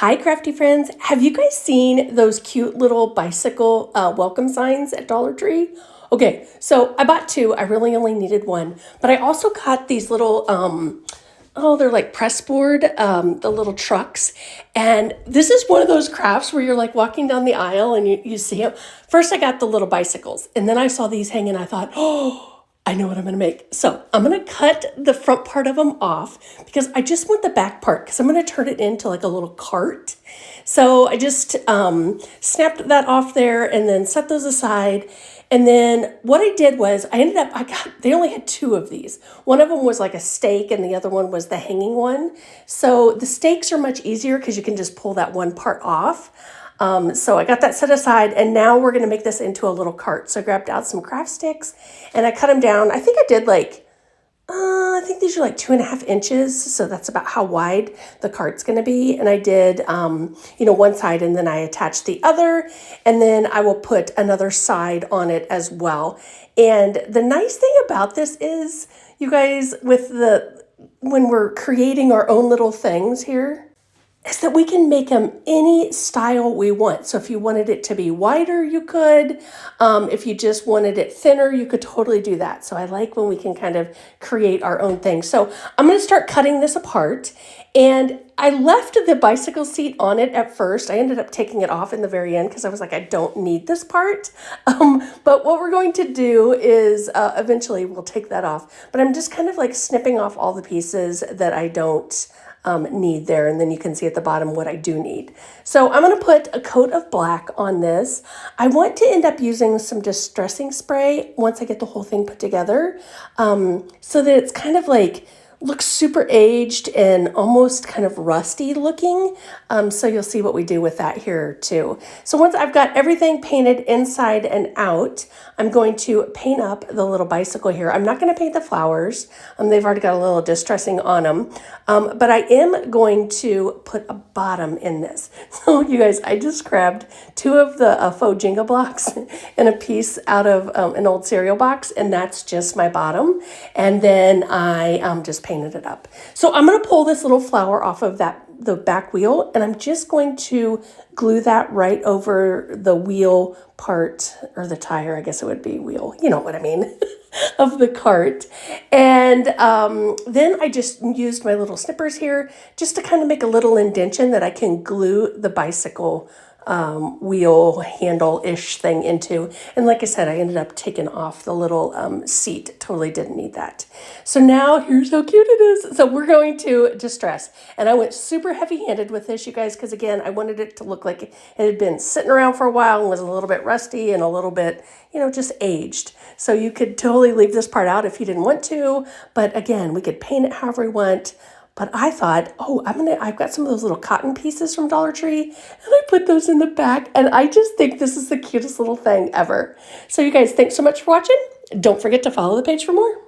Hi, crafty friends. Have you guys seen those cute little bicycle welcome signs at Dollar Tree? Okay, so I bought two. I really only needed one, but I also got these little, they're like press board, the little trucks. And this is one of those crafts where you're like walking down the aisle and you see them. First, I got the little bicycles, and then I saw these hanging. I thought, oh, I know what I'm gonna make. So I'm gonna cut the front part of them off because I just want the back part because I'm gonna turn it into like a little cart. So I just snapped that off there and then set those aside. And then what I did was they only had two of these. One of them was like a stake and the other one was the hanging one. So the stakes are much easier because you can just pull that one part off. So I got that set aside, and now we're going to make this into a little cart. So I grabbed out some craft sticks and I cut them down. I think I did I think these are like 2.5 inches. So that's about how wide the cart's going to be. And I did, one side, and then I attached the other, and then I will put another side on it as well. And the nice thing about this is, you guys, when we're creating our own little things here, is that we can make them any style we want. So if you wanted it to be wider, you could. If you just wanted it thinner, you could totally do that. So I like when we can kind of create our own thing. So I'm going to start cutting this apart. And I left the bicycle seat on it at first. I ended up taking it off in the very end because I was like, I don't need this part. But what we're going to do is eventually we'll take that off. But I'm just kind of like snipping off all the pieces that I don't need there, and then you can see at the bottom what I do need. So I'm going to put a coat of black on this. I want to end up using some distressing spray once I get the whole thing put together, so that it's kind of like looks super aged and almost kind of rusty looking. So you'll see what we do with that here too. So once I've got everything painted inside and out, I'm going to paint up the little bicycle here. I'm not going to paint the flowers. They've already got a little distressing on them. But I am going to put a bottom in this. So you guys, I just grabbed two of the faux Jenga blocks and a piece out of an old cereal box, and that's just my bottom. And then I just painted it up. So I'm going to pull this little flower off of the back wheel, and I'm just going to glue that right over the wheel part, or the tire, I guess it would be wheel, you know what I mean, of the cart. And then I just used my little snippers here just to kind of make a little indentation that I can glue the bicycle wheel handle-ish thing into. And like I said, I ended up taking off the little seat. Totally didn't need that. So now here's how cute it is. So we're going to distress. And I went super heavy-handed with this, you guys, because again, I wanted it to look like it had been sitting around for a while and was a little bit rusty and a little bit, just aged. So you could totally leave this part out if you didn't want to. But again, we could paint it however we want. But I thought, I've got some of those little cotton pieces from Dollar Tree, and I put those in the back, and I just think this is the cutest little thing ever. So you guys, thanks so much for watching. Don't forget to follow the page for more.